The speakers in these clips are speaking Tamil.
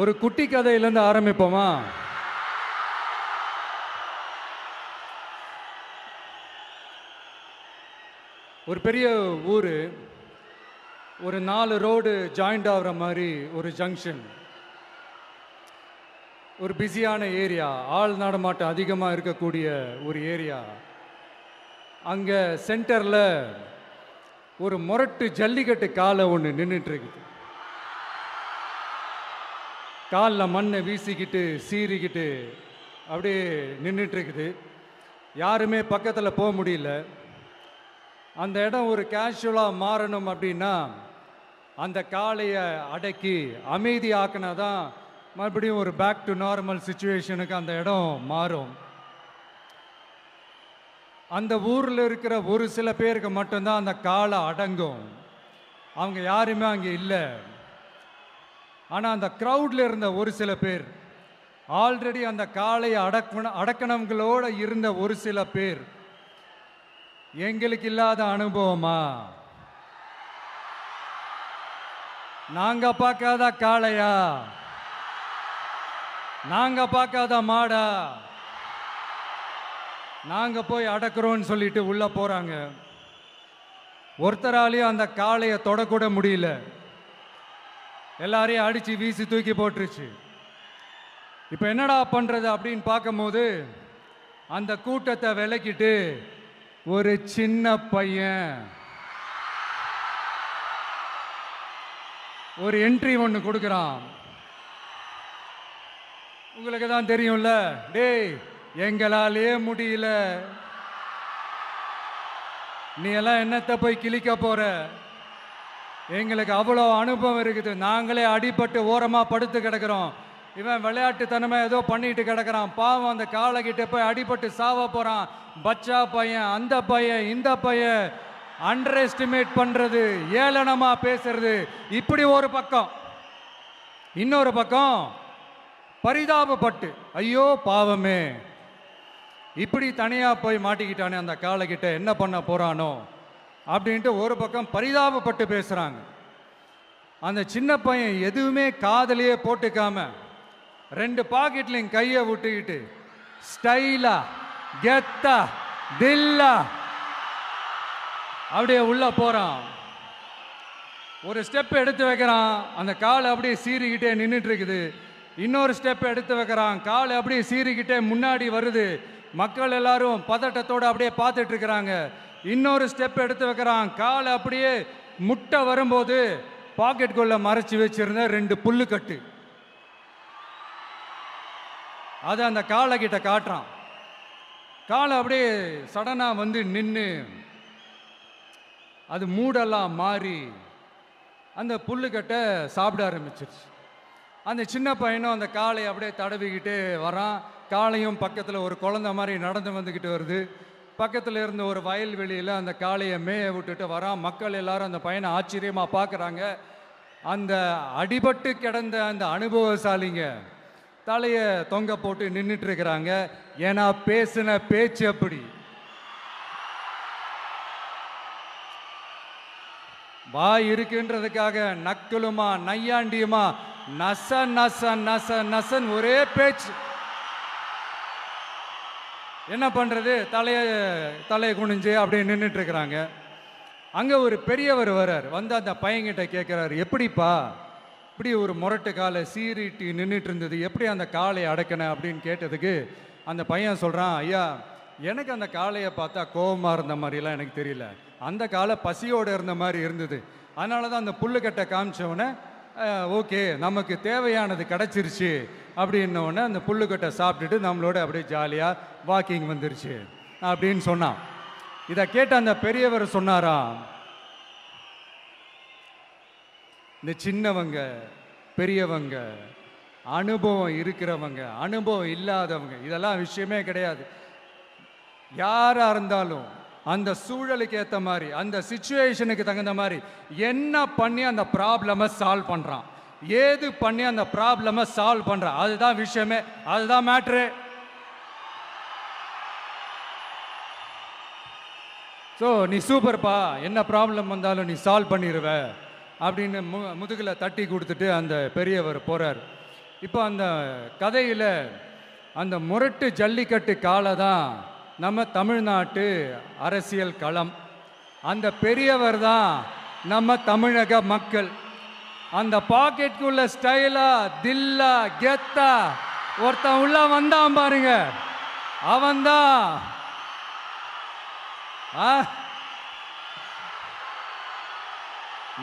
ஒரு குட்டி கதையிலேருந்து ஆரம்பிப்போமா? ஒரு பெரிய ஊர், ஒரு 4 ரோடு ஜாயிண்ட் ஆகிற மாதிரி ஒரு ஜங்ஷன், ஒரு பிஸியான ஏரியா, ஆள் நடமாட்டம் அதிகமாக இருக்கக்கூடிய ஒரு ஏரியா. அங்கே சென்டரில் ஒரு முரட்டு ஜல்லிக்கட்டு காலை ஒன்று நின்றுட்டு இருக்குது. காலில் மண்ணை வீசிக்கிட்டு சீறிக்கிட்டு அப்படியே நின்றுட்டுருக்குது. யாருமே பக்கத்தில் போக முடியல. அந்த இடம் ஒரு கேஷுவலாக மாறணும் அப்படின்னா அந்த காளையை அடக்கி அமைதி ஆக்கினா தான் மறுபடியும் ஒரு பேக் டு நார்மல் சுச்சுவேஷனுக்கு அந்த இடம் மாறும். அந்த ஊரில் இருக்கிற ஒரு சில பேருக்கு மட்டும்தான் அந்த காளை அடங்கும். அவங்க யாருமே அங்கே இல்லை. ஆனால் அந்த க்ரௌடில் இருந்த ஒரு சில பேர், ஆல்ரெடி அந்த காளையை அடக்கணங்களோடு இருந்த ஒரு சில பேர், எங்களுக்கு இல்லாத அனுபவமா, நாங்க பார்க்காத காளையா, நாங்க பார்க்காத மாடா, நாங்க போய் அடக்குறோம்னு சொல்லிட்டு உள்ள போறாங்க. ஒருத்தராலையும் அந்த காளையை தொடக்கூட முடியல. எல்லாரையும் அடிச்சு வீசி தூக்கி போட்டுருச்சு. இப்போ என்னடா பண்றது அப்படின்னு பார்க்கும்போது அந்த கூட்டத்தை விலக்கிட்டு ஒரு சின்ன பையன் ஒரு என்ட்ரி ஒன்று கொடுக்குறான். உங்களுக்கு தான் தெரியும்ல, டேய் எங்களாலே முடியல, நீ எல்லாம் என்னத்தை போய் கிழிக்க போற, எங்களுக்கு அவ்வளோ அனுபவம் இருக்குது, நாங்களே அடிபட்டு ஓரமாக படுத்து கிடக்கிறோம், இவன் விளையாட்டுத்தனமாக ஏதோ பண்ணிட்டு கிடக்கிறான், பாவம் அந்த காளைகிட்ட போய் அடிபட்டு சாவ போகிறான், பச்சா பையன், அந்த பையன், இந்த பையன், அண்டர் எஸ்டிமேட் பண்ணுறது, ஏளனமாக பேசுறது, இப்படி ஒரு பக்கம். இன்னொரு பக்கம் பரிதாபப்பட்டு, ஐயோ பாவமே, இப்படி தனியாக போய் மாட்டிக்கிட்டானே அந்த காளைகிட்ட, என்ன பண்ண போகிறானோ அப்படின்ட்டு ஒரு பக்கம் பரிதாபப்பட்டு பேசுகிறாங்க. அந்த சின்ன பையன் எதுவுமே காதலையே போட்டுக்காம 2 பாக்கெட்லையும் கையை விட்டுக்கிட்டு ஸ்டைலா கெத்தா தில்லா அப்படியே உள்ள போறான். ஒரு ஸ்டெப் எடுத்து வைக்கிறான், அந்த காலை அப்படியே சீறிக்கிட்டே நின்றுட்டு இருக்குது. இன்னொரு ஸ்டெப் எடுத்து வைக்கிறான், காலை அப்படியே சீறிக்கிட்டே முன்னாடி வருது. மக்கள் எல்லாரும் பதட்டத்தோடு அப்படியே பார்த்துட்டு இருக்கிறாங்க. இன்னொரு ஸ்டெப் எடுத்து வைக்கிறான், காலை அப்படியே முட்டை வரும்போது பாக்கெட்டுக்குள்ள மறைச்சி வச்சிருந்த 2 புல்லுக்கட்டு அதை அந்த காளை கிட்ட காட்டுறான். காளை அப்படியே சடனாக வந்து நின்று அது மூடெல்லாம் மாறி அந்த புல்லுக்கட்டை சாப்பிட ஆரம்பிச்சிருச்சு. அந்த சின்ன பையனும் அந்த காளையை அப்படியே தடவிக்கிட்டு வரான். காளையும் பக்கத்தில் ஒரு குழந்தை மாதிரி நடந்து வந்துக்கிட்டு வருது. பக்கத்தில் இருந்த ஒரு வயல்வெளியில் அந்த காளையை மேய விட்டுட்டு வரான். மக்கள் எல்லாரும் அந்த பையனை ஆச்சரியமாக பார்க்குறாங்க. அந்த அடிபட்டு கிடந்த அந்த அனுபவசாலிங்க தலையை தொங்க போட்டு நின்றுட்டு இருக்கிறாங்க. ஏன்னா பேசின பேச்சு அப்படி. வாய் இருக்குன்றதுக்காக நக்கலுமா நையாண்டியுமா நச நச நச நசன் ஒரே பேச்சு. என்ன பண்ணுறது, தலையை குனிஞ்சு அப்படியே நின்றுட்டு இருக்கிறாங்க. அங்கே ஒரு பெரியவர் வர்றார். வந்து அந்த பையன்கிட்ட கேட்குறாரு, எப்படிப்பா இப்படி ஒரு முரட்டு காலை சீறிட்டு நின்றுட்டு இருந்தது, எப்படி அந்த காளையை அடக்கின அப்படின்னு கேட்டதுக்கு அந்த பையன் சொல்கிறான், ஐயா எனக்கு அந்த காளையை பார்த்தா கோபமாக இருந்த மாதிரிலாம் எனக்கு தெரியல, அந்த காலை பசியோடு இருந்த மாதிரி இருந்தது, அதனால தான் அந்த புல்லுக்கட்டை காமிச்சவொடனே ஓகே நமக்கு தேவையானது கிடச்சிருச்சு அப்படின்னோடனே அந்த புல்லுக்கட்டை சாப்பிட்டுட்டு நம்மளோட அப்படியே ஜாலியாக வாக்கிங் வந்துருச்சு அப்படின்னு சொன்னான். இதை கேட்ட அந்த பெரியவர் சொன்னாராம், இந்த சின்னவங்க பெரியவங்க அனுபவம் இருக்கிறவங்க அனுபவம் இல்லாதவங்க இதெல்லாம் விஷயமே கிடையாது. யாராக இருந்தாலும் அந்த சூழலுக்கு ஏற்ற மாதிரி அந்த சிச்சுவேஷனுக்கு தகுந்த மாதிரி என்ன பண்ணி அந்த ப்ராப்ளமை சால்வ் பண்ணுறான், ஏது பண்ணி அந்த ப்ராப்ளமை சால்வ் பண்ணுறான், அதுதான் விஷயமே, அதுதான் மேட்ரு. ஸோ நீ சூப்பர்ப்பா, என்ன ப்ராப்ளம் வந்தாலும் நீ சால்வ் பண்ணிடுவ அப்படின்னு முதுகில் தட்டி கொடுத்துட்டு அந்த பெரியவர் போகிறார். இப்போ அந்த கதையில் அந்த முரட்டு ஜல்லிக்கட்டு காலை தான் நம்ம தமிழ்நாட்டு அரசியல் களம். அந்த பெரியவர் தான் நம்ம தமிழக மக்கள். அந்த பாக்கெட்டுக்குள்ள ஸ்டைலா தில்லா கெத்தா ஒருத்தன் உள்ள வந்தான் பாருங்க, அவன்தான்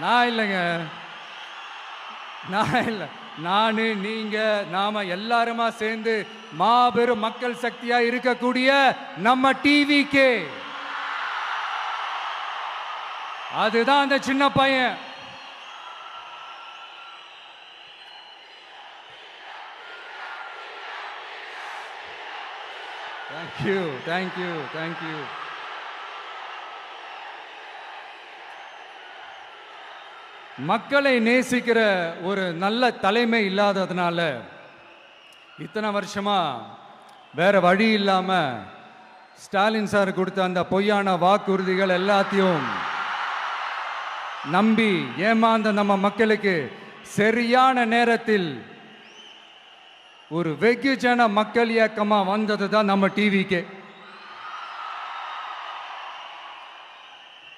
நான் இல்லைங்க, நான் இல்லை, நானு நீங்க நாம எல்லாருமா சேர்ந்து மாபெரும் மக்கள் சக்தியா இருக்கக்கூடிய நம்ம டிவிக்கு, அதுதான் அந்த சின்ன பையன். Thank you thank you thank you. மக்களை நேசிக்கிற ஒரு நல்ல தலைமை இல்லாததுனால இத்தனை வருஷமா வேற வழி இல்லாம ஸ்டாலின் சார் கொடுத்த அந்த பொய்யான வாக்குறுதிகள் எல்லாத்தையும் நம்பி ஏமாந்த நம்ம மக்களுக்கு சரியான நேரத்தில் ஒரு வெகுஜன மக்கள் இயக்கமா வந்தது தான் நம்ம டிவிக்கு.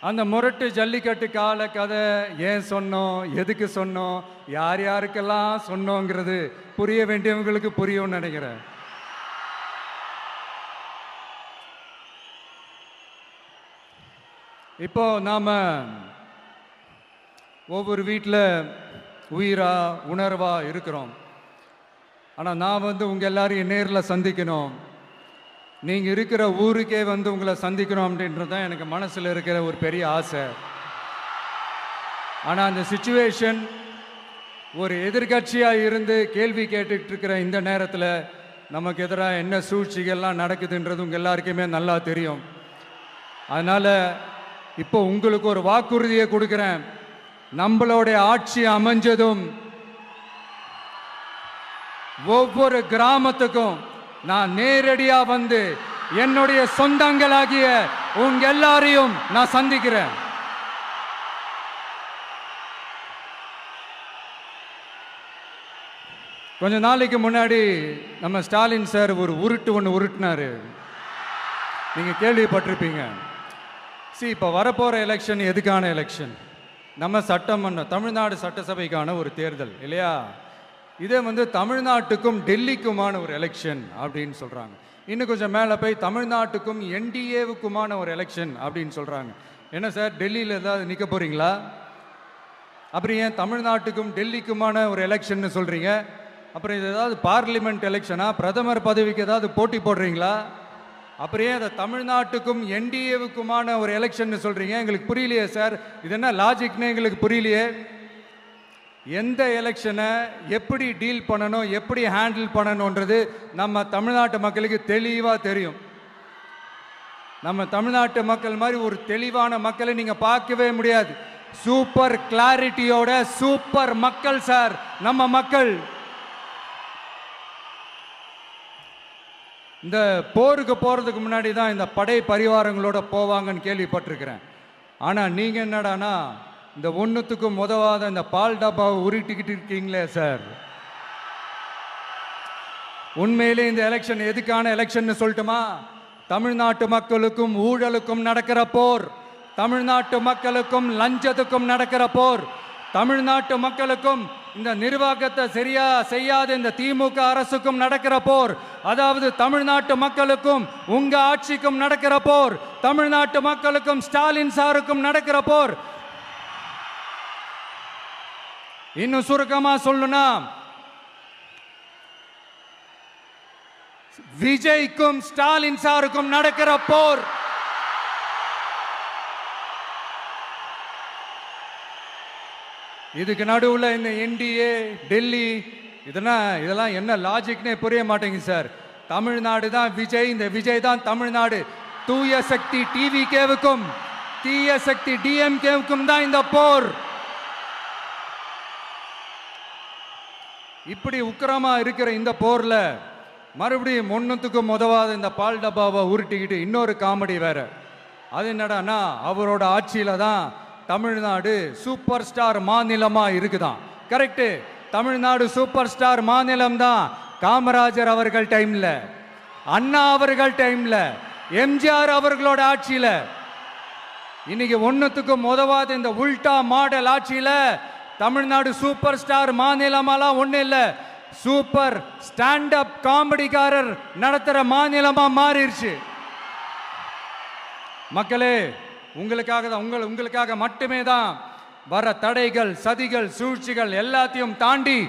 அந்த முரட்டு ஜல்லிக்கட்டு கால கதை ஏன் சொன்னோம், எதுக்கு சொன்னோம், யார் யாருக்கெல்லாம் சொன்னோங்கிறது புரிய வேண்டியவங்களுக்கு புரியும்னு நினைக்கிறேன். இப்போ நாம ஒவ்வொரு வீட்டில் உயிரா உணர்வா இருக்கிறோம். ஆனால் நான் உங்க எல்லாரையும் நேரில் சந்திக்கணும், நீங்கள் இருக்கிற ஊருக்கே உங்களை சந்திக்கணும் அப்படின்றது தான் எனக்கு மனசில் இருக்கிற ஒரு பெரிய ஆசை. ஆனால் அந்த சிச்சுவேஷன் ஒரு எதிர்கட்சியாக இருந்து கேள்வி கேட்டுட்டு இருக்கிற இந்த நேரத்தில் நமக்கு எதிராக என்ன சூழ்ச்சிகள்லாம் நடக்குதுன்றது உங்கள் எல்லாருக்குமே நல்லா தெரியும். அதனால் இப்போ உங்களுக்கு ஒரு வாக்குறுதியை கொடுக்குறேன். நம்மளுடைய ஆட்சி அமைஞ்சதும் ஒவ்வொரு கிராமத்துக்கும் நான் நேரடியா வந்து என்னுடைய சொந்தங்களாகிய உங்க எல்லாரையும் நான் சந்திக்கிறேன். கொஞ்ச நாளைக்கு முன்னாடி நம்ம ஸ்டாலின் சார் ஒரு உருட்டு ஒன்று உருட்டினாரு, நீங்க கேள்விப்பட்டிருப்பீங்க. இப்போ வரப்போற எலெக்ஷன் எதுக்கான எலெக்ஷன்? நம்ம சட்டமன்றம், தமிழ்நாடு சட்டசபைக்கான ஒரு தேர்தல் இல்லையா? இதே தமிழ்நாட்டுக்கும் டெல்லிக்குமான ஒரு எலெக்ஷன் அப்படின்னு சொல்றாங்க. இன்னும் கொஞ்சம் மேலே போய் தமிழ்நாட்டுக்கும் என்டிஏவுக்குமான ஒரு எலெக்ஷன் அப்படின்னு சொல்றாங்க. என்ன சார், டெல்லியில் ஏதாவது நிற்க போறீங்களா? அப்புறம் ஏன் தமிழ்நாட்டுக்கும் டெல்லிக்குமான ஒரு எலெக்ஷன் சொல்றீங்க? அப்புறம் இது ஏதாவது பார்லிமெண்ட் எலெக்ஷனா? பிரதமர் பதவிக்கு ஏதாவது போட்டி போடுறீங்களா? அப்புறம் ஏன் அதை தமிழ்நாட்டுக்கும் என்டிஏவுக்குமான ஒரு எலெக்ஷன் சொல்றீங்க? எங்களுக்கு புரியலையே சார், இது என்ன லாஜிக்னு எங்களுக்கு புரியலையே. எந்த எலெக்ஷனை எப்படி டீல் பண்ணணும், எப்படி ஹேண்டில் பண்ணணுன்றது நம்ம தமிழ்நாட்டு மக்களுக்கு தெளிவாக தெரியும். நம்ம தமிழ்நாட்டு மக்கள் மாதிரி ஒரு தெளிவான மக்களை நீங்க பார்க்கவே முடியாது. சூப்பர் கிளாரிட்டியோட சூப்பர் மக்கள் சார் நம்ம மக்கள். இந்த போருக்கு போறதுக்கு முன்னாடி தான் இந்த படை பரிவாரங்களோட போவாங்கன்னு கேள்விப்பட்டிருக்கிறேன். ஆனா நீங்க என்னடானா இந்த ஒன்றுத்துக்கும் உதவாத இந்த பால் டப்பாவை உருட்டிக்கிட்டு இருக்கீங்களே சார். உண்மையிலே இந்த எலெக்ஷன் எதுக்கான எலெக்ஷன் சொல்லட்டுமா? தமிழ்நாட்டு மக்களுக்கும் ஊழலுக்கும் நடக்கிற போர், தமிழ்நாட்டு மக்களுக்கும் லஞ்சத்துக்கும் நடக்கிற போர், தமிழ்நாட்டு மக்களுக்கும் இந்த நிர்வாகத்தை சரியா செய்யாத இந்த திமுக அரசுக்கும் நடக்கிற போர், அதாவது தமிழ்நாட்டு மக்களுக்கும் உங்க ஆட்சிக்கும் நடக்கிற போர், தமிழ்நாட்டு மக்களுக்கும் ஸ்டாலின் சாருக்கும் நடக்கிற போர். இன்னும் சுருக்கமா சொல்லணும்னா விஜய்க்கும் ஸ்டாலின் சாருக்கும் நடக்கிற போர். இதுக்கு நடுவில் இந்த என்டிஏ டெல்லி இதெல்லாம் என்ன லாஜிக்னே புரிய மாட்டேங்குது சார். தமிழ்நாடு தான் விஜய், இந்த விஜய் தான் தமிழ்நாடு. தூய சக்தி டிவிகேவுக்கும் தீய சக்தி டிஎம்கேவுக்கும் தான் இந்த போர். இப்படி உக்கிரமா இருக்கிற இந்த போர்ல மறுபடியும் ஒன்றுத்துக்கும் உதவாத இந்த பால் டப்பாவை உருட்டிக்கிட்டு இன்னொரு காமெடி வேற. அது என்னடானா, அவரோட ஆட்சியில தான் தமிழ்நாடு சூப்பர் ஸ்டார் மாநிலமா இருக்குதான். கரெக்டு. தமிழ்நாடு சூப்பர் ஸ்டார் மாநிலம் தான். காமராஜர் அவர்கள் டைம்ல, அண்ணா அவர்கள் டைம்ல, எம்ஜிஆர் அவர்களோட ஆட்சியில. இன்னைக்கு ஒன்னுத்துக்கும் உதவாத இந்த உல்டா மாடல் ஆட்சியில தமிழ்நாடு சூப்பர் ஸ்டார் மாநிலமாலாம் ஒண்ணு இல்ல, சூப்பர் ஸ்டாண்ட் அப் காமெடிக்காரர் நடத்துற மாநிலமா மாறிடுச்சு. மக்களே, உங்களுக்காக தான், உங்களுக்காக மட்டுமே தான் வர தடைகள், சதிகள், சூழ்ச்சிகள் எல்லாத்தையும் தாண்டி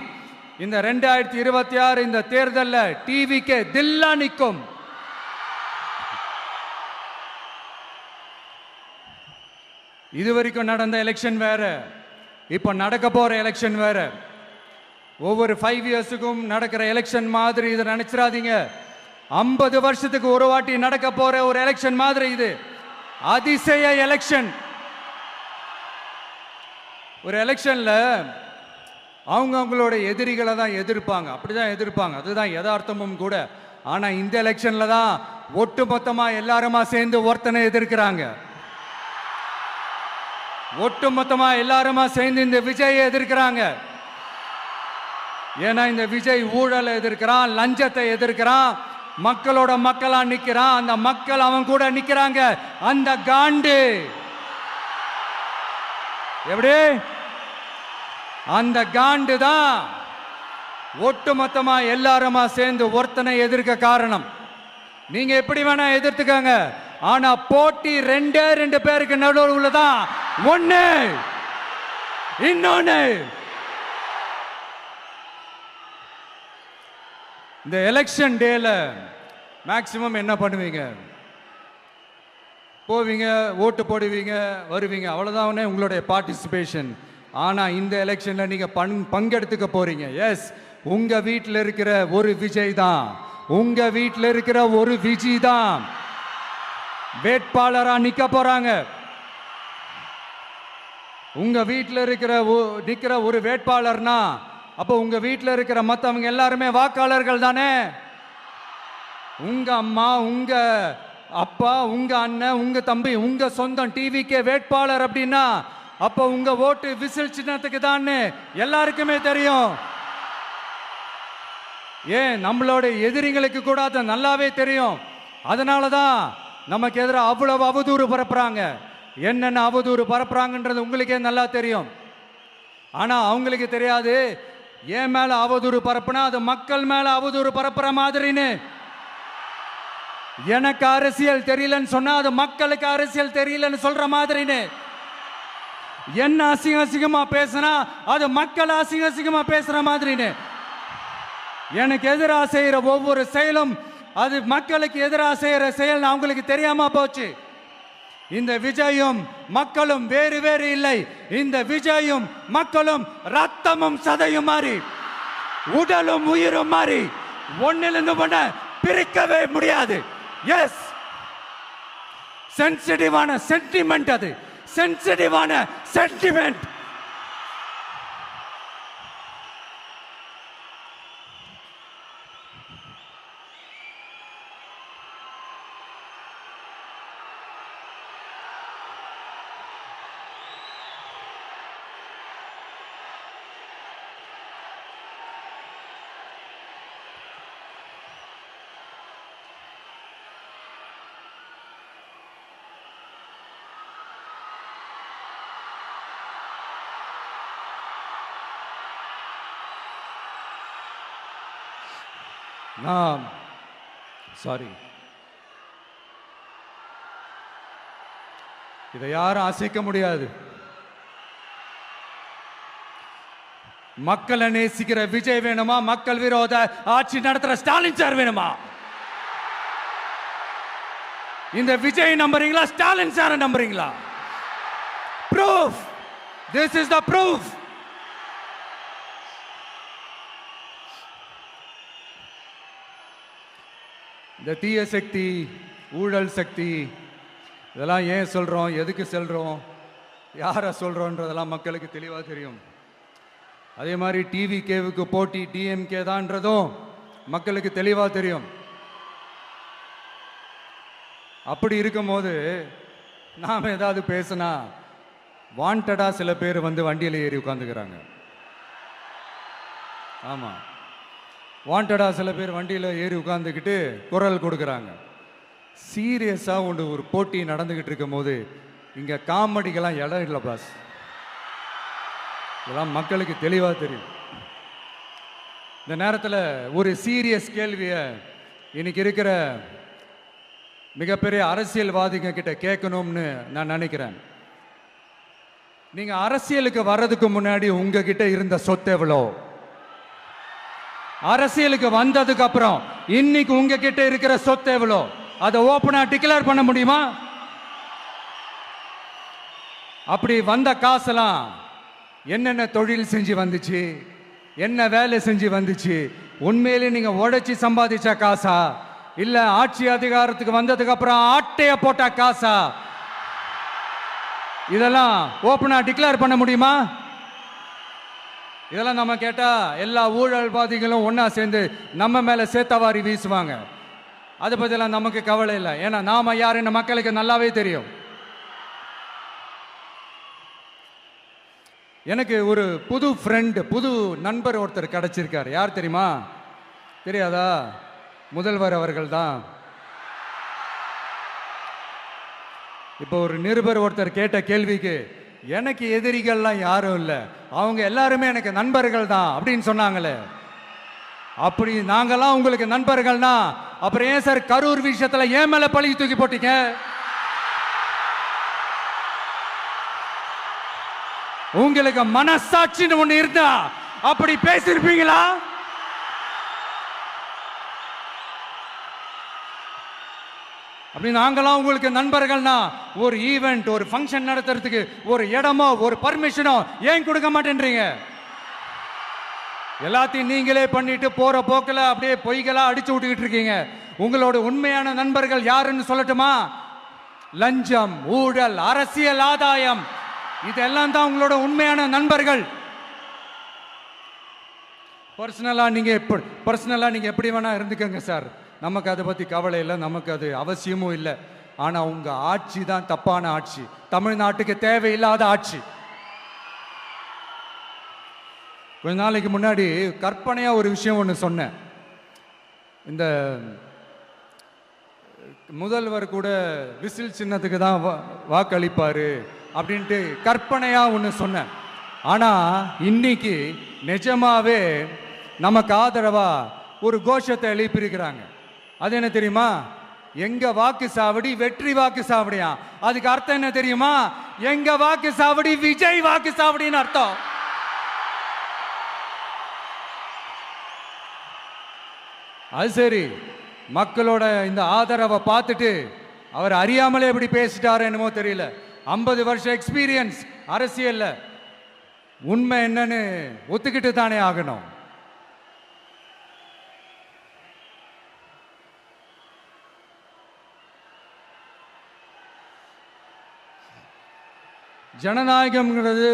இந்த 2026 இந்த தேர்தலில் டிவிக்கு தில்லா நிற்கும். இதுவரைக்கும் நடந்த எலெக்ஷன் வேற, இப்ப நடக்க போற எலெக்ஷன் வேற. ஒவ்வொரு 5 இயர்ஸுக்கும் நடக்கிற எலெக்ஷன் மாதிரி இதை நினைச்சிடாதீங்க. 50 வருஷத்துக்கு ஒரு வாட்டி நடக்க போற ஒரு எலெக்ஷன் மாதிரி இது. அதிசய எலெக்ஷன். ஒரு எலெக்ஷன்ல அவங்களோட எதிரிகளை தான் எதிர்ப்பாங்க, அப்படிதான் எதிர்ப்பாங்க, அதுதான் யதார்த்தமும் கூட. ஆனா இந்த எலெக்ஷன்ல தான் ஒட்டுமொத்தமா எல்லாருமா சேர்ந்து ஒருத்தனை எதிர்க்கிறாங்க. ஒட்டுமொத்தமா எல்லாருமா சேர்ந்து இந்த விஜயை எதிர்க்கிறாங்க. ஏன்னா இந்த விஜய் ஊழலை எதிர்க்கிறான், லஞ்சத்தை எதிர்க்கிறான், மக்களோட மக்களா நிக்கிறான். அந்த மக்கள் அவன் கூட நிக்கிறாங்க. அந்த காண்டு எப்படி? அந்த காண்டு தான் ஒட்டுமொத்தமா எல்லாருமா சேர்ந்து ஒருத்தனை எதிர்க்க காரணம். நீங்க எப்படி வேணா எதிர்த்துக்கங்க, ஆனா போட்டி 2 பேருக்கு நடுவில் உள்ளதான். ஒண்ணு இன்னொன்னு. இந்த எலெக்ஷன் டேல மேக்சிமம் என்ன பண்ணுவீங்க? போவீங்க, ஓட்டு போடுவீங்க, வருவீங்க, அவ்வளவுதான் உங்களுடைய பார்ட்டிசிபேஷன். ஆனா இந்த எலெக்ஷன்ல நீங்க பங்கெடுத்துக்க போறீங்க. எஸ், உங்க வீட்டில் இருக்கிற ஒரு விஜய் தான், உங்க வீட்டில் இருக்கிற ஒரு விஜய் தான் வேட்பாளரா நிக்க போறாங்க. உங்க வீட்டில் நிக்கிற ஒரு வேட்பாளர்னா அப்போ உங்க வீட்டில் இருக்கிற மற்றவங்க எல்லாருமே வாக்காளர்கள் தானே. உங்க அம்மா, உங்க அப்பா, உங்க அண்ணன், உங்க தம்பி, உங்க சொந்தம் டிவிக்கே வேட்பாளர் அப்படின்னா அப்போ உங்க ஓட்டு விசில் சின்னத்துக்கு தான் எல்லாருக்குமே தெரியும். ஏன், நம்மளோட எதிரிங்களுக்கு கூட அது நல்லாவே தெரியும். அதனாலதான் நமக்கு எதிராக அவ்வளவு அவதூறு பரப்புறாங்க. என்னென்ன அவதூறு பரப்புறாங்கன்றது உங்களுக்கே நல்லா தெரியும். ஆனா அவங்களுக்கு தெரியாது, ஏன் மேல அவதூறு பரப்புனா அது மக்கள் மேல அவதூறு பரப்புற மாதிரின்னு. எனக்கு அரசியல் தெரியலன்னு சொன்னா அது மக்களுக்கு அரசியல் தெரியலன்னு சொல்ற மாதிரின்னு. என்ன அசிங்கமா பேசினா அது மக்கள் அசிங்கமா பேசுற மாதிரின்னு. எனக்கு எதிராக செய்யற ஒவ்வொரு செயலும் அது மக்களுக்கு எதிராக செய்யற செயல் அவங்களுக்கு தெரியாம போச்சு. இந்த விஜயும் மக்களும் வேறு வேறு இல்லை. இந்த விஜயும் மக்களும் ரத்தமும் சதையும் மாறி, உடலும் உயிரும் மாறி, ஒன்னிலிருந்து ஒண்ண பிரிக்கவே முடியாது. எஸ், சென்சிட்டிவான சென்டிமெண்ட், அது சென்சிட்டிவான சென்டிமெண்ட். சாரி, இதை யாரும் அசைக்க முடியாது. மக்களை நேசிக்கிற விஜய் வேணுமா? மக்கள் விரோத ஆட்சி நடத்துற ஸ்டாலின் சார் வேணுமா? இந்த விஜய் நம்புறீங்களா, ஸ்டாலின் சார் நம்புறீங்களா? Proof, this is the proof. இந்த தீய சக்தி, ஊழல் சக்தி, இதெல்லாம் ஏன் சொல்றோம், எதுக்கு சொல்றோம், யாரை சொல்றோன்றதெல்லாம் மக்களுக்கு தெளிவாக தெரியும். அதே மாதிரி டிவிகேவுக்கு போட்டி டிஎம்கே தான்றதும் மக்களுக்கு தெளிவாக தெரியும். அப்படி இருக்கும்போது நாம் ஏதாவது பேசினா வாண்டடா சில பேர் வந்து வண்டியில் ஏறி உட்காந்துக்கிறாங்க. ஆமாம், வாண்டடாக சில பேர் வண்டியில் ஏறி உட்காந்துக்கிட்டு குரல் கொடுக்குறாங்க. சீரியஸாக ஒரு போட்டி நடந்துக்கிட்டு இருக்கும் போது இங்கே காமெடிக்கெல்லாம் இடம் இல்லை பாஸ். இதெல்லாம் மக்களுக்கு தெளிவாக தெரியும். இந்த நேரத்தில் ஒரு சீரியஸ் கேள்வியை இன்னைக்கு இருக்கிற மிகப்பெரிய அரசியல்வாதிங்க கிட்ட கேட்கணும்னு நான் நினைக்கிறேன். நீங்க அரசியலுக்கு வர்றதுக்கு முன்னாடி உங்ககிட்ட இருந்த சொத்து எவ்வளோ? அரசியலுக்கு வந்ததுக்கு அப்புறம் இன்னைக்கு உங்ககிட்ட இருக்கிற சொத்து எவ்வளோ? அதை ஓப்பனா டிக்ளேர் பண்ண முடியுமா? அப்படி வந்த காசெல்லாம் என்னென்ன தொழில் செஞ்சு வந்துச்சு, என்ன வேலை செஞ்சு வந்துச்சு, உண்மையிலே நீங்க உழைச்சி சம்பாதிச்ச காசா, இல்ல ஆட்சி அதிகாரத்துக்கு வந்ததுக்கு அப்புறம் ஆட்டைய போட்ட காசா? இதெல்லாம் ஓப்பனா டிக்ளேர் பண்ண முடியுமா? இதெல்லாம் நம்ம கேட்டா எல்லா ஊழல்வாதிகளும் ஒன்னா சேர்ந்து நம்ம மேல சேத்தவாரி வீசுவாங்க. அதை பத்தியெல்லாம் நமக்கு கவலை இல்லை. ஏன்னா நாம யாருன்னு மக்களுக்கு நல்லாவே தெரியும். எனக்கு ஒரு புது ஃப்ரெண்டு, புது நண்பர் ஒருத்தர் கிடைச்சிருக்காரு. யார் தெரியுமா? தெரியாதா? முதல்வர் அவர்கள் தான். இப்போ ஒரு நிருபர் ஒருத்தர் கேட்ட கேள்விக்கு எனக்கு எதிரிகள்லாம் யாரும் இல்லை, அவங்க எல்லாருமே எனக்கு நண்பர்கள் தான் அப்படின்னு சொன்னாங்களே. அப்படி நாங்கெல்லாம் உங்களுக்கு நண்பர்கள்னா அப்புறம் ஏன் சார் கரூர் விஷயத்துல ஏன் மேல பழி தூக்கி போட்டீங்க? உங்களுக்கு மனசாட்சின்னு ஒண்ணு இருந்தா அப்படி பேசிருப்பீங்களா? அப்படி நாங்களாம் உங்களுக்கு நண்பர்கள்னா ஒரு ஈவெண்ட், ஒரு ஃபங்க்ஷன் நடத்துறதுக்கு ஒரு இடமோ ஒரு பர்மிஷனோ ஏன் கொடுக்க மாட்டேன்றீங்க? எல்லாத்தையும் நீங்களே பண்ணிட்டு போற போக்கில் அப்படியே பொய்களா அடிச்சு விட்டுக்கிட்டு இருக்கீங்க. உங்களோட உண்மையான நண்பர்கள் யாருன்னு சொல்லட்டுமா? லஞ்சம், ஊழல், அரசியல் ஆதாயம், இதெல்லாம் தான் உங்களோட உண்மையான நண்பர்கள். பர்சனலா நீங்க எப்படி வேணா இருந்துக்கங்க சார், நமக்கு அதை பத்தி கவலை இல்லை, நமக்கு அது அவசியமும் இல்லை. ஆனா உங்க ஆட்சி தான் தப்பான ஆட்சி, தமிழ்நாட்டுக்கு தேவையில்லாத ஆட்சி. கொஞ்ச நாளைக்கு முன்னாடி கற்பனையா ஒரு விஷயம் ஒன்று சொன்னேன். இந்த முதல்வர் கூட விசில் சின்னத்துக்கு தான் வாக்களிப்பாரு அப்படின்ட்டு கற்பனையா ஒன்று சொன்னேன். ஆனா இன்னைக்கு நிஜமாவே நமக்கு ஆதரவா ஒரு கோஷத்தை எழுப்பியிருக்கிறாங்க. அது என்ன தெரியுமா? எங்க வாக்கு சாவடி வெற்றி வாக்கு சாவடியா. அதுக்கு அர்த்தம் என்ன தெரியுமா? எங்க வாக்கு சாவடி விஜய் வாக்கு சாவடின்னு அர்த்தம். அது சரி, மக்களோட இந்த ஆதரவை பார்த்துட்டு அவர் அறியாமலே எப்படி பேசிட்டாரு என்னமோ தெரியல. 50 வருஷம் எக்ஸ்பீரியன்ஸ் அரசியல்ல, உண்மை என்னன்னு ஒத்துக்கிட்டு தானே ஆகணும். ஜனநாயகம்ங்கிறது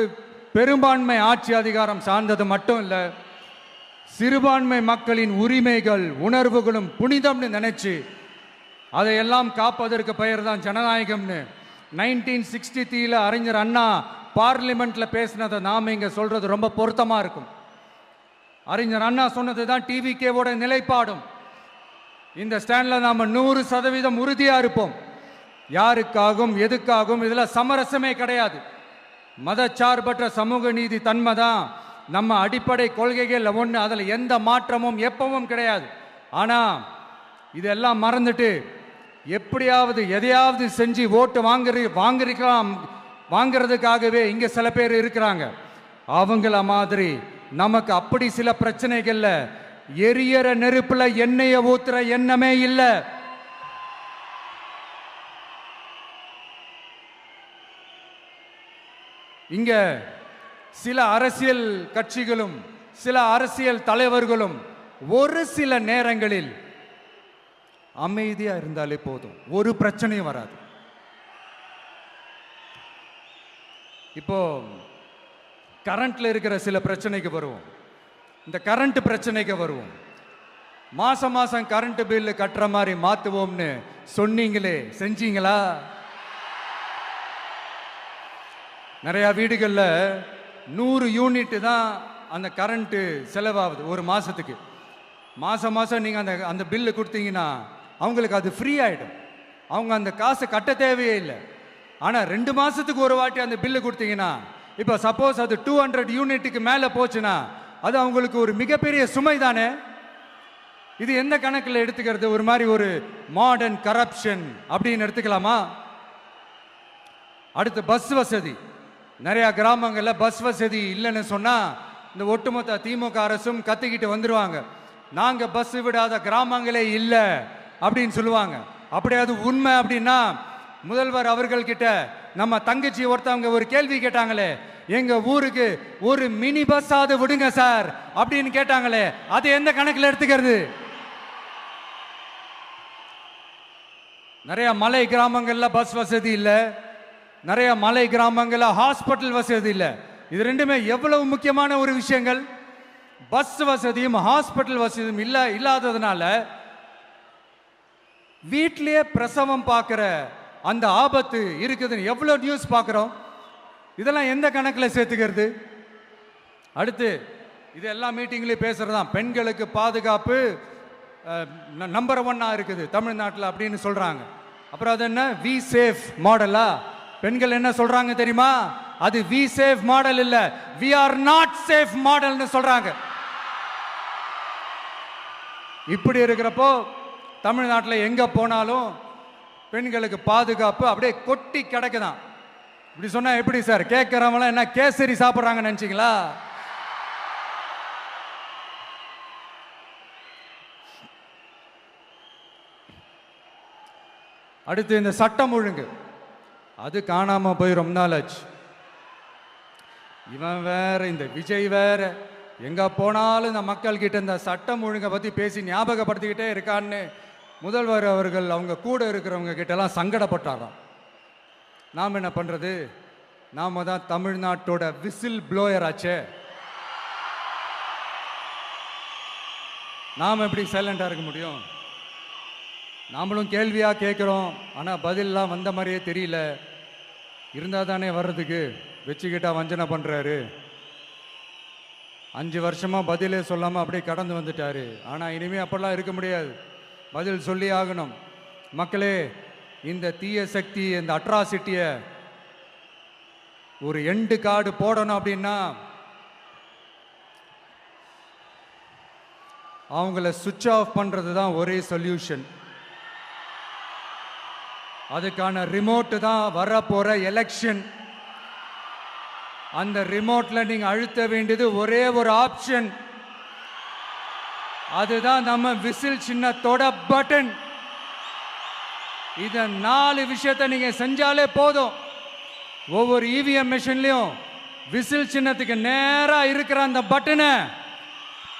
பெரும்பான்மை ஆட்சி அதிகாரம் சார்ந்தது மட்டும் இல்லை, சிறுபான்மை மக்களின் உரிமைகள் உணர்வுகளும் புனிதம்னு நினைச்சு அதையெல்லாம் காப்பதற்கு பெயர் தான் ஜனநாயகம்னு 1963 அறிஞர் அண்ணா பார்லிமெண்ட்ல பேசினதை நாம இங்க சொல்றது ரொம்ப பொருத்தமா இருக்கும். அறிஞர் அண்ணா சொன்னது தான் டிவிகேவோட நிலைப்பாடும். இந்த ஸ்டாண்ட்ல நாம 100% உறுதியா இருப்போம். யாருக்காகவும் எதுக்காகவும் இதுல சமரசமே கிடையாது. மதச்சார்பற்ற சமூக நீதி தன்மை தான் நம்ம அடிப்படை கொள்கைகள் ஒன்று, அதில் எந்த மாற்றமும் எப்பவும் கிடையாது. ஆனால் இதெல்லாம் மறந்துட்டு எப்படியாவது எதையாவது செஞ்சு ஓட்டு வாங்குறதுக்காகவே இங்கே சில பேர் இருக்கிறாங்க. அவங்கள மாதிரி நமக்கு அப்படி சில பிரச்சனைகள்ல எரியற நெருப்புல எண்ணெயை ஊத்துற எண்ணமே இல்லை. இங்க சில அரசியல் கட்சிகளும் சில அரசியல் தலைவர்களும் ஒரு சில நேரங்களில் அமைதியா இருந்தாலே போதும், ஒரு பிரச்சனையும் வராது. இப்போ கரண்ட்ல இருக்கிற சில பிரச்சனைக்கு வருவோம். இந்த கரண்ட் பிரச்சனைக்கு வருவோம். மாசம் மாசம் கரண்ட் பில்லு கட்டுற மாதிரி மாத்துவோம்னு சொன்னீங்களே, செஞ்சீங்களா? நிறைய வீடுகளில் 100 யூனிட் தான் அந்த கரண்ட்டு செலவாகுது ஒரு மாதத்துக்கு. மாதம் நீங்கள் அந்த பில்லு கொடுத்தீங்கன்னா அவங்களுக்கு அது ஃப்ரீ ஆகிடும். அவங்க அந்த காசை கட்ட தேவையே இல்லை. ஆனால் 2 மாதத்துக்கு ஒரு வாட்டி அந்த பில்லு கொடுத்தீங்கன்னா, இப்போ சப்போஸ் அது 200 யூனிட்டுக்கு மேலே போச்சுன்னா அது அவங்களுக்கு ஒரு மிகப்பெரிய சுமை தானே. இது எந்த கணக்கில் எடுத்துக்கிறது? ஒரு மாதிரி ஒரு மாடர்ன் கரப்ஷன் அப்படின்னு எடுத்துக்கலாமா? அடுத்து பஸ் வசதி. நிறையா கிராமங்களில் பஸ் வசதி இல்லைன்னு சொன்னால் இந்த ஒட்டுமொத்த திமுக அரசும் கத்திக்கிட்டு வந்துடுவாங்க. நாங்கள் பஸ் விடாத கிராமங்களே இல்லை அப்படின்னு சொல்லுவாங்க. அப்படி அது உண்மை அப்படின்னா முதல்வர் அவர்கள்கிட்ட நம்ம தங்கச்சி ஒருத்தவங்க ஒரு கேள்வி கேட்டாங்களே, எங்க ஊருக்கு ஒரு மினி பஸ் ஆவது விடுங்க சார் அப்படின்னு கேட்டாங்களே, அது எந்த கணக்கில் எடுத்துக்கிறது? நிறைய மலை கிராமங்கள்ல பஸ் வசதி இல்லை, நிறைய மலை கிராமங்கள்ல ஹாஸ்பிட்டல் வசதி இல்லை. இது ரெண்டுமே எவ்வளவு முக்கியமான ஒரு விஷயங்கள். பஸ் வசதியும் ஹாஸ்பிட்டல் வசதியும் இல்லாததுனால வீட்டிலேயே பிரசவம் பார்க்கிற அந்த ஆபத்து இருக்குதுன்னு எவ்வளவு நியூஸ் பார்க்கிறோம். இதெல்லாம் எந்த கணக்கில் சேர்த்துக்கிறது? அடுத்து இது எல்லா மீட்டிங்லையும் பேசுறதுதான், பெண்களுக்கு பாதுகாப்பு நம்பர் 1 இருக்குது தமிழ்நாட்டில் அப்படின்னு சொல்றாங்க. அப்புறம் அது என்ன வி சேஃப் மாடலா? பெண்கள் என்ன சொல்றாங்க தெரியுமா? அது வி சேஃப் மாடல் இல்ல, வி ஆர் நாட் சேஃப் மாடல்னு சொல்றாங்க. இப்படி இருக்கிறப்போ தமிழ்நாட்டில் எங்க போனாலும் பெண்களுக்கு பாதுகாப்பு அப்படியே கொட்டி கிடக்குதான். இப்படி சொன்னா எப்படி சார்? கேட்கிறவங்களாம் என்ன கேசரி சாப்பிட்றாங்க நினைச்சீங்களா? அடுத்து இந்த சட்டம் ஒழுங்கு, அது காணாம போய் ரொம்ப நாள் ஆச்சு. இவன் வேற, இந்த விஜய் வேற, எங்க போனாலும் இந்த மக்கள் கிட்ட இந்த சட்டம் ஒழுங்கை பத்தி பேசி ஞாபகப்படுத்திக்கிட்டே இருக்கான்னு முதல்வர் அவர்கள் அவங்க கூட இருக்கிறவங்க கிட்டலாம் சங்கடப்பட்டாராம். நாம் என்ன பண்றது? நாம தான் தமிழ்நாட்டோட விசில் ப்ளோயர் ஆச்சே. நாம் எப்படி சைலண்டா இருக்க முடியும்? நாமளும் கேள்வியா கேட்குறோம், ஆனால் பதிலெலாம் வந்த மாதிரியே தெரியல. இருந்தால் தானே வர்றதுக்கு, வச்சுக்கிட்டா வஞ்சனை பண்ணுறாரு. 5 வருஷமாக பதிலே சொல்லாமல் அப்படியே கடந்து வந்துட்டாரு. ஆனால் இனிமேல் அப்படிலாம் இருக்க முடியாது, பதில் சொல்லி ஆகணும். மக்களே, இந்த தீய சக்தி, இந்த அட்ராசிட்டியை ஒரு எண்டு கார்டு போடணும் அப்படின்னா அவங்கள சுவிட்ச் ஆஃப் பண்ணுறது தான் ஒரே சொல்யூஷன். அதுக்கான ரிமோட்டு தான் வரப்போற எலெக்ஷன். அந்த ரிமோட்ல நீங்க அழுத்த வேண்டியது ஒரே ஒரு ஆப்ஷன், அதுதான் நம்ம விசில் சின்னத்தோட பட்டன். இத 4 விஷயத்தை நீங்க செஞ்சாலே போதும். ஒவ்வொரு இவிஎம் மெஷின்லயும் விசில் சின்னத்துக்கு நேரா இருக்கிற அந்த பட்டனை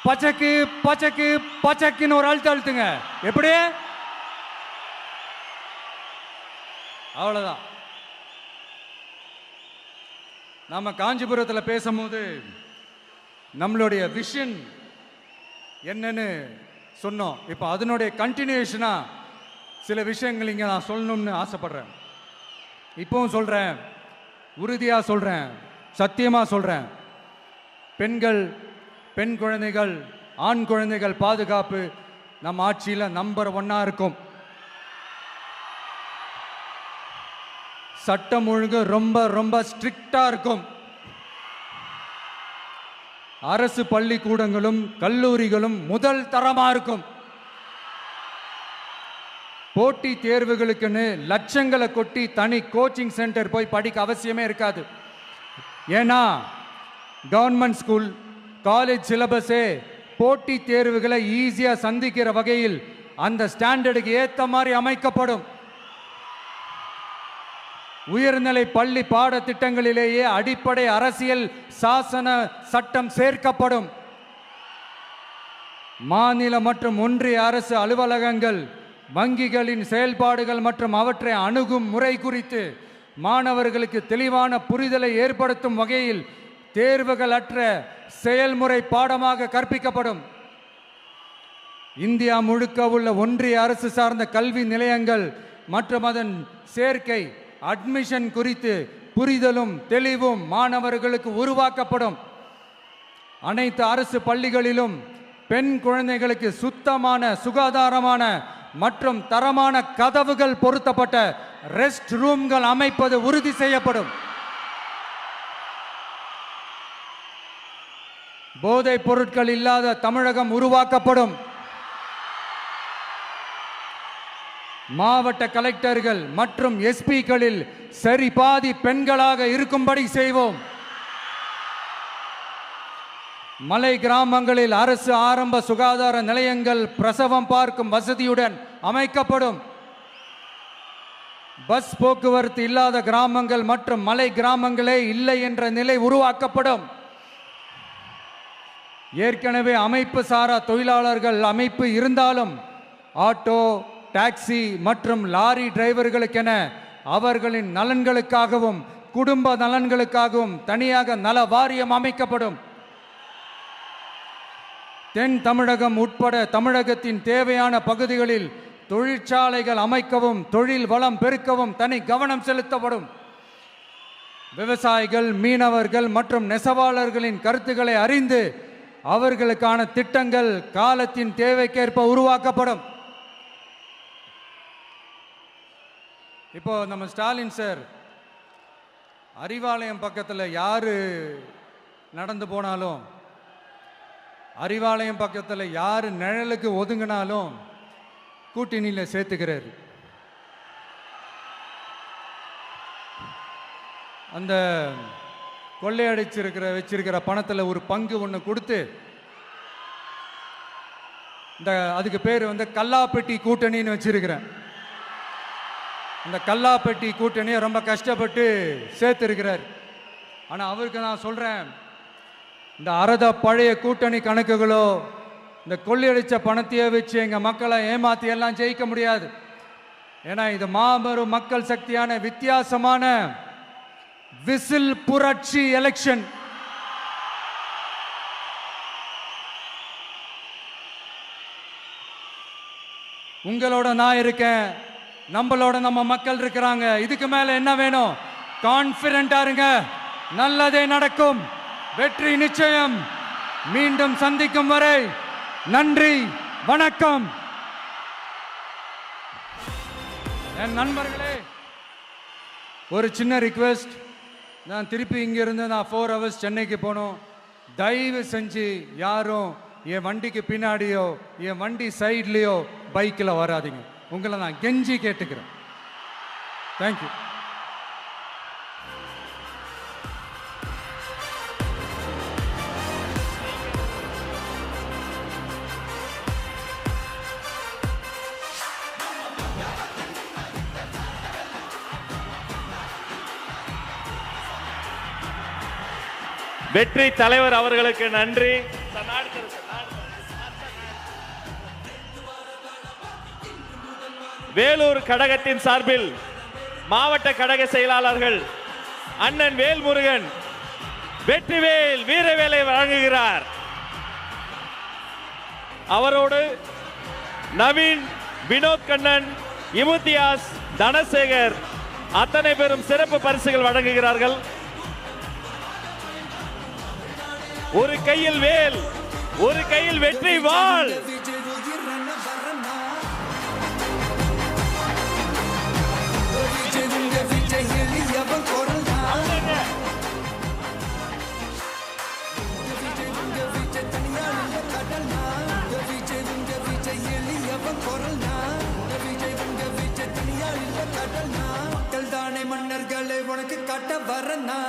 பச்சக்கு பச்சக்கு பச்சக்குன்னு ஒரு அழுத்துங்க. எப்படி? அவ்வளவுதான். நாம காஞ்சிபுரத்தில் பேசும்போது நம்மளுடைய விஷன் என்னன்னு சொன்னோம். இப்போ அதனுடைய கண்டினியூஷனா சில விஷயங்கள் இங்கே நான் சொல்லணும்னு ஆசைப்படுறேன். இப்பவும் சொல்றேன், உறுதியா சொல்றேன், சத்தியமா சொல்றேன். பெண்கள், பெண் குழந்தைகள், ஆண் குழந்தைகள் பாதுகாப்பு நம்ம ஆட்சியில் நம்பர் 1 இருக்கும். சட்டம் ஒழுங்கு ரொம்ப ரொம்ப ஸ்ட்ரிக்டா இருக்கும். அரசு பள்ளிக்கூடங்களும் கல்லூரிகளும் முதல் தரமா இருக்கும். போட்டி தேர்வுகளுக்குன்னு லட்சங்களை கொட்டி தனி கோச்சிங் சென்டர் போய் படிக்க அவசியமே இருக்காது. ஏன்னா கவர்மெண்ட் ஸ்கூல், காலேஜ் சிலபஸே போட்டி தேர்வுகளை ஈஸியா சந்திக்கிற வகையில் அந்த ஸ்டாண்டர்டுக்கு ஏத்த மாதிரி அமைக்கப்படும். உயர்நிலை பள்ளி பாடத்திட்டங்களிலேயே அடிப்படை அரசியல் சாசன சட்டம் சேர்க்கப்படும். மாநில மற்றும் ஒன்றிய அரசு அலுவலகங்கள், வங்கிகளின் செயல்பாடுகள் மற்றும் அவற்றை அணுகும் முறை குறித்து மாணவர்களுக்கு தெளிவான புரிதலை ஏற்படுத்தும் வகையில் தேர்வுகள் அற்ற செயல்முறை பாடமாக கற்பிக்கப்படும். இந்தியா முழுக்க உள்ள ஒன்றிய அரசு சார்ந்த கல்வி நிலையங்கள் மற்றும் அதன் சேர்க்கை அட்மிஷன் குறித்து புரிதலும் தெளிவும் மாணவர்களுக்கு உருவாக்கப்படும். அனைத்து அரசு பள்ளிகளிலும் பெண் குழந்தைகளுக்கு சுத்தமான, சுகாதாரமான மற்றும் தரமான கதவுகள் பொருத்தப்பட்ட ரெஸ்ட் ரூம்கள் அமைப்பது உறுதி செய்யப்படும். போதைப் பொருட்கள் இல்லாத தமிழகம் உருவாக்கப்படும். மாவட்ட கலெக்டர்கள் மற்றும் எஸ்பிக்களில் சரி பாதி பெண்களாக இருக்கும்படி செய்வோம். மலை கிராமங்களில் அரசு ஆரம்ப சுகாதார நிலையங்கள் பிரசவம் பார்க்கும் வசதியுடன் அமைக்கப்படும். பஸ் போக்குவரத்து இல்லாத கிராமங்கள் மற்றும் மலை கிராமங்களே இல்லை என்ற நிலை உருவாக்கப்படும். ஏற்கனவே அமைப்பு சாரா தொழிலாளர்கள் அமைப்பு இருந்தாலும் ஆட்டோ, டாக்ஸி மற்றும் லாரி டிரைவர்களுக்கென அவர்களின் நலன்களுக்காகவும் குடும்ப நலன்களுக்காகவும் தனியாக நல வாரியம் அமைக்கப்படும். தென் தமிழகம் உட்பட தமிழகத்தின் தேவையான பகுதிகளில் தொழிற்சாலைகள் அமைக்கவும் தொழில் வளம் பெருக்கவும் தனி கவனம் செலுத்தப்படும். விவசாயிகள், மீனவர்கள் மற்றும் நெசவாளர்களின் கருத்துக்களை அறிந்து அவர்களுக்கான திட்டங்கள் காலத்தின் தேவைக்கேற்ப உருவாக்கப்படும். இப்போ நம்ம ஸ்டாலின் சார் அறிவாலயம் பக்கத்தில் யாரு நடந்து போனாலும், அறிவாலயம் பக்கத்தில் யாரு நிழலுக்கு ஒதுங்கினாலும் கூட்டணியில் சேர்த்துக்கிறார். அந்த வச்சிருக்கிற பணத்தில் ஒரு பங்கு ஒன்று கொடுத்து, அதுக்கு பேர் கல்லாப்பெட்டி கூட்டணின்னு வச்சிருக்கிறேன். இந்த கல்லாப்பெட்டி கூட்டணியை ரொம்ப கஷ்டப்பட்டு சேர்த்திருக்கிறார். ஆனால் அவருக்கு நான் சொல்றேன், இந்த அறத பழைய கூட்டணி கணக்குகளோ இந்த கொள்ளையடிச்ச பணத்தையே வச்சு எங்க மக்களை ஏமாத்தி எல்லாம் ஜெயிக்க முடியாது. ஏன்னா இது மாபெரும் மக்கள் சக்தியான வித்தியாசமான விசில் புரட்சி எலெக்ஷன். உங்களோட நான் இருக்கேன், நம்மளோட நம்ம மக்கள் இருக்கிறாங்க. இதுக்கு மேல என்ன வேணும்? கான்பிடென்டா இருங்க, நல்லதே நடக்கும், வெற்றி நிச்சயம். மீண்டும் சந்திக்கும் வரை நன்றி, வணக்கம். என் நண்பர்களே, ஒரு சின்ன ரிக்வெஸ்ட். நான் திருப்பி இங்கிருந்து 4 hours சென்னைக்கு போகணும். தயவு செஞ்சு யாரும் என் வண்டிக்கு பின்னாடியோ என் வண்டி சைட்லேயோ பைக்கில் வராதிங்க. உங்களை நான் கெஞ்சி கேட்டுக்கிறேன். தேங்க்யூ. வெற்றி தலைவர் அவர்களுக்கு நன்றி. வேலூர் கழகத்தின் சார்பில் மாவட்ட கழக செயலாளர்கள் அண்ணன் வேல்முருகன் வெற்றிவேல் வீரவேலை வழங்குகிறார். அவரோடு நவீன், வினோத் கண்ணன், இமுத்தியாஸ், தனசேகர் அத்தனை பேரும் சிறப்பு பரிசுகள் வழங்குகிறார்கள். ஒரு கையில் வேல், ஒரு கையில் வெற்றி வாள். மன்னர்களை உனக்கு காட்ட வரனா.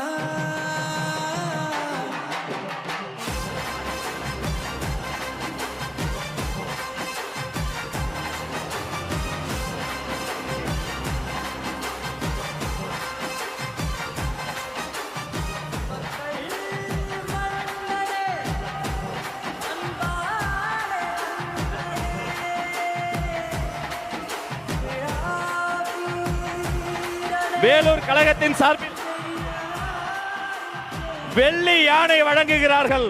வேலூர் கழகத்தின் சார்பில் வெள்ளி யானை வழங்குகிறார்கள்.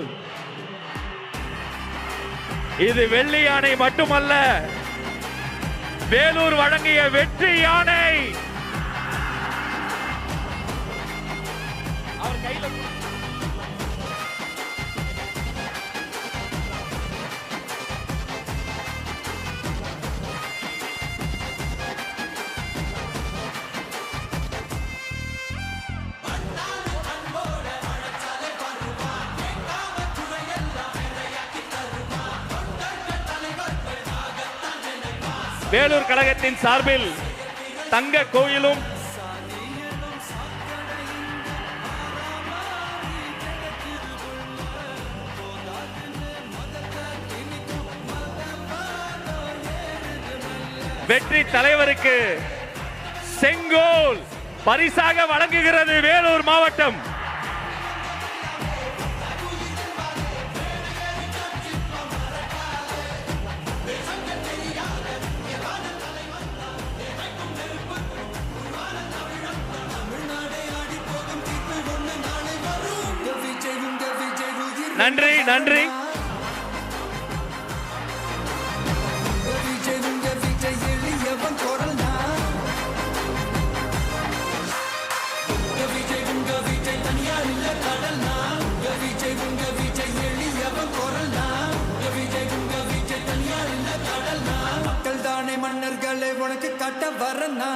இது வெள்ளி யானை மட்டுமல்ல, வேலூர் வழங்கிய வெற்றி யானை. அவர் கையில் வேலூர் கழகத்தின் சார்பில் தங்க கோயிலும் வெற்றி தலைவருக்கு செங்கோல் பரிசாக வழங்குகிறது வேலூர் மாவட்டம். நன்றி நன்றி. மக்கள் தானே மன்னர்களை உனக்கு கட்ட வரனா